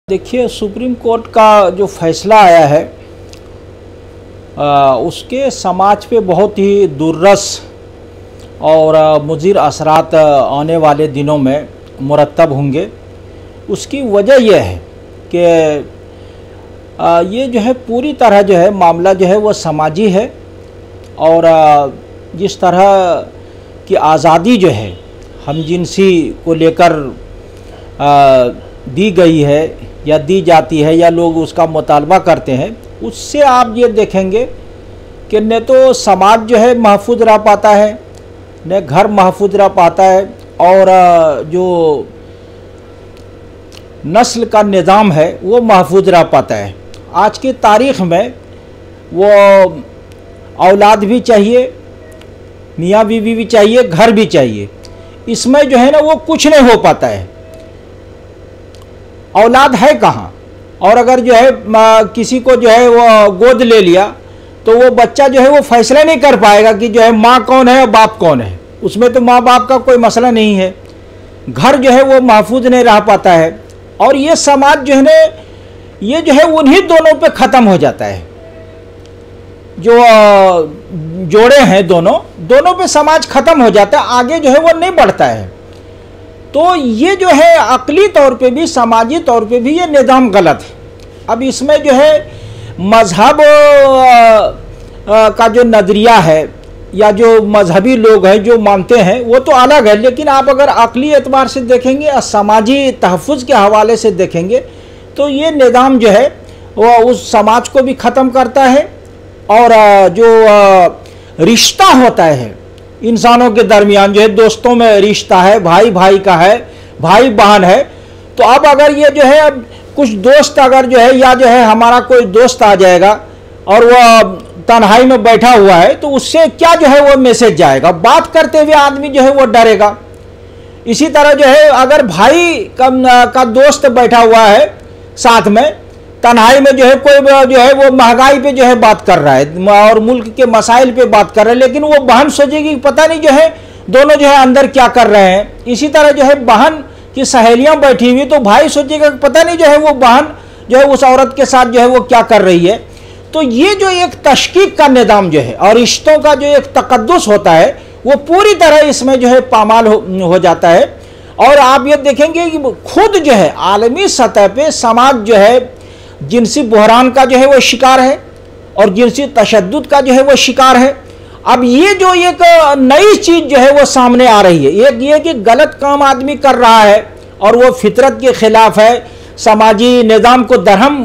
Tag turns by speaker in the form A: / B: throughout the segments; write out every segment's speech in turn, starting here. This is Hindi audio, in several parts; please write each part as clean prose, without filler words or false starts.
A: देखिए, सुप्रीम कोर्ट का जो फैसला आया है उसके समाज पे बहुत ही दुर्रस और मुज़िर असरात आने वाले दिनों में मुरतब होंगे। उसकी वजह यह है कि ये जो है पूरी तरह जो है मामला जो है वो समाजी है और जिस तरह की आज़ादी जो है हमजिनसी को लेकर दी गई है या दी जाती है या लोग उसका मुतालबा करते हैं, उससे आप ये देखेंगे कि न तो समाज जो है महफूज रह पाता है, न घर महफूज रह पाता है और जो नस्ल का निज़ाम है वो महफूज रह पाता है। आज की तारीख़ में वो औलाद भी चाहिए, मियाँ बीवी भी चाहिए, घर भी चाहिए। इसमें जो है ना वो कुछ नहीं हो पाता है। औलाद है कहाँ? और अगर जो है किसी को जो है वो गोद ले लिया तो वो बच्चा जो है वो फैसला नहीं कर पाएगा कि जो है माँ कौन है और बाप कौन है। उसमें तो माँ बाप का कोई मसला नहीं है। घर जो है वो महफूज नहीं रह पाता है और ये समाज जो है ना ये जो है उन्हीं दोनों पे ख़त्म हो जाता है। जो जोड़े हैं दोनों पे समाज ख़त्म हो जाता है, आगे जो है वो नहीं बढ़ता है। तो ये जो है अक़ली तौर पे भी समाजी तौर पे भी ये निज़ाम गलत है। अब इसमें जो है मज़हब का जो नज़रिया है या जो मजहबी लोग हैं जो मानते हैं वो तो अलग है, लेकिन आप अगर अक़ली एतबार से देखेंगे और समाजी तहफ़्फ़ुज़ के हवाले से देखेंगे तो ये निज़ाम जो है वो उस समाज को भी ख़त्म करता है और जो रिश्ता होता है इंसानों के दरमियान जो है दोस्तों में रिश्ता है, भाई भाई का है, भाई बहन है। तो अब अगर ये जो है अब कुछ दोस्त अगर जो है या जो है हमारा कोई दोस्त आ जाएगा और वो तन्हाई में बैठा हुआ है तो उससे क्या जो है वो मैसेज जाएगा, बात करते हुए आदमी जो है वो डरेगा। इसी तरह जो है अगर भाई का दोस्त बैठा हुआ है साथ में तन्हाई में जो है कोई जो है वो महंगाई पे जो है बात कर रहा है और मुल्क के मसाइल पे बात कर रहा है, लेकिन वो बहन सोचेगी पता नहीं जो है दोनों जो है अंदर क्या कर रहे हैं। इसी तरह जो है बहन की सहेलियां बैठी हुई तो भाई सोचेगा पता नहीं जो है वो बहन जो है उस औरत के साथ जो है वो क्या कर रही है। तो ये जो एक तशकीक का निज़ाम जो है और रिश्तों का जो एक तकद्दुस होता है वो पूरी तरह इसमें जो है पामाल हो जाता है। और आप ये देखेंगे कि खुद जो है आलमी सतह पे समाज जो है जिनसी बहरान का जो है वो शिकार है और जिनसी तशद्दुद का जो है वो शिकार है। अब ये जो एक नई चीज़ जो है वो सामने आ रही है, एक ये कि गलत काम आदमी कर रहा है और वो फितरत के ख़िलाफ़ है, समाजी निज़ाम को दरहम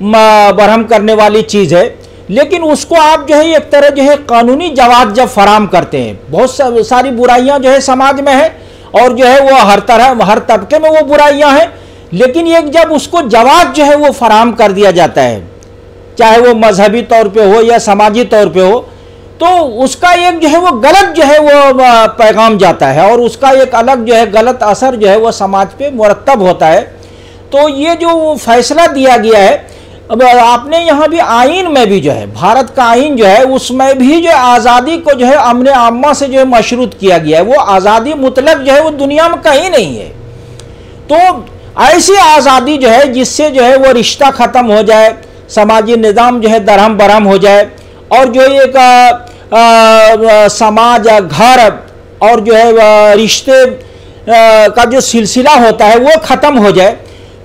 A: बरहम करने वाली चीज़ है, लेकिन उसको आप जो है एक तरह जो है कानूनी जवाब जब फराम करते हैं। बहुत सारी बुराइयाँ जो है समाज में है और जो है वो हर तरह हर तबके में वो बुराइयाँ हैं, लेकिन एक जब उसको जवाब जो है वो फराम कर दिया जाता है, चाहे वो मजहबी तौर पे हो या समाजी तौर पे हो, तो उसका एक जो है वो गलत जो है वो पैगाम जाता है और उसका एक अलग जो है गलत असर जो है वो समाज पे मुरतब होता है। तो ये जो फैसला दिया गया है, अब आपने यहाँ भी आइन में भी जो है भारत का आइन जो है उसमें भी जो आज़ादी को जो है अमन आम्मा से जो है मशरूत किया गया है। वो आज़ादी मुतलक जो है वो दुनिया में कहीं नहीं है। तो ऐसी आज़ादी जो है जिससे जो है वो रिश्ता ख़त्म हो जाए, समाजी निज़ाम जो है दरहम बरहम हो जाए और जो एक समाज घर और जो है रिश्ते का जो सिलसिला होता है वो ख़त्म हो जाए।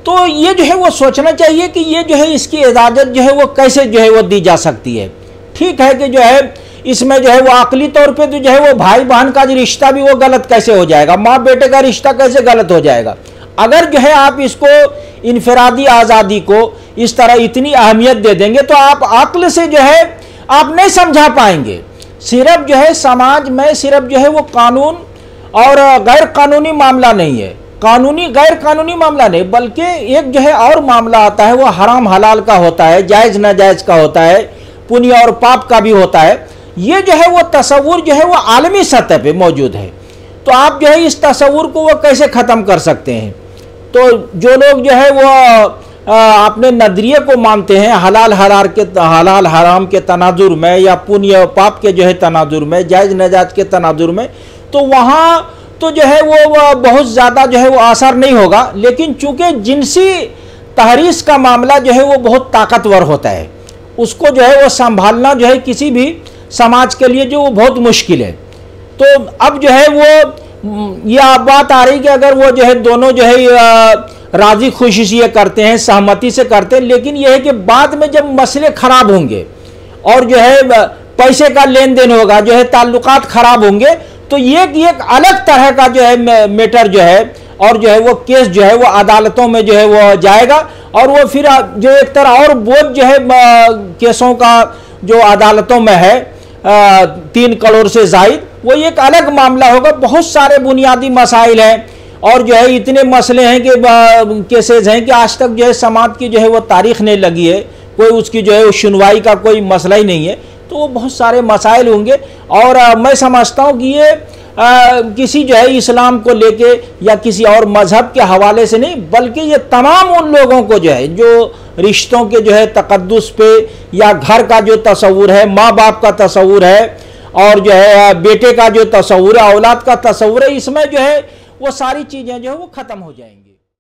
A: तो ये जो है वो सोचना चाहिए कि ये जो है इसकी इजाज़त जो है वो कैसे जो है वो दी जा सकती है। ठीक है कि जो है इसमें जो है वो अक़ली तौर पे तो जो है वो भाई बहन का जो रिश्ता भी वो गलत कैसे हो जाएगा, माँ बेटे का रिश्ता कैसे गलत हो जाएगा। अगर जो है आप इसको इनफरादी आज़ादी को इस तरह इतनी अहमियत दे देंगे तो आप अक्ल से जो है आप नहीं समझा पाएंगे। सिर्फ जो है समाज में सिर्फ जो है वो कानून और गैर कानूनी मामला नहीं है, कानूनी गैर कानूनी मामला नहीं, बल्कि एक जो है और मामला आता है वो हराम हलाल का होता है, जायज़ नाजायज़ का होता है, पुण्य और पाप का भी होता है। ये जो है वो तस्वुर जो है वो आलमी सतह पे मौजूद है। तो आप जो है इस तस्वुर को वो कैसे ख़त्म कर सकते हैं। तो जो लोग जो है वो अपने नजरिए को मानते हैं हलाल हराम के तनाजुर में या पुण्य पाप के जो है तनाजुर में, जायज़ नाजायज़ के तनाजुर में, तो वहाँ तो जो है वो बहुत ज़्यादा जो है वो असर नहीं होगा। लेकिन चूंकि जिनसी तहरीश का मामला जो है वो बहुत ताकतवर होता है, उसको जो है वो संभालना जो है किसी भी समाज के लिए जो वो बहुत मुश्किल है। तो अब जो है वो यह बात आ रही कि अगर वो जो है दोनों जो है राजी खुशी से ये करते हैं, सहमति से करते हैं, लेकिन यह है कि बाद में जब मसले खराब होंगे और जो है पैसे का लेन देन होगा, जो है ताल्लुकात खराब होंगे, तो ये एक अलग तरह का जो है मैटर जो है और जो है वो केस जो है वो अदालतों में जो है वो जाएगा और वो फिर जो एक तरह और बोझ जो है केसों का जो अदालतों में है 3 करोड़ से जायद, वो एक अलग मामला होगा। बहुत सारे बुनियादी मसाइल हैं और जो है इतने मसले हैं कि केसेज हैं कि आज तक जो है समाज की जो है वो तारीख नहीं लगी है, कोई उसकी जो है वो सुनवाई का कोई मसला ही नहीं है। तो वो बहुत सारे मसाइल होंगे और मैं समझता हूँ कि ये किसी जो है इस्लाम को लेके या किसी और मजहब के हवाले से नहीं, बल्कि ये तमाम उन लोगों को जो है जो रिश्तों के जो है तकद्दुस पे या घर का जो तस्वुर है, माँ बाप का तस्वुर है और जो है बेटे का जो तस्वुर है, औलाद का तस्वुर है, इसमें जो है वो सारी चीज़ें जो है वो ख़त्म हो जाएंगी।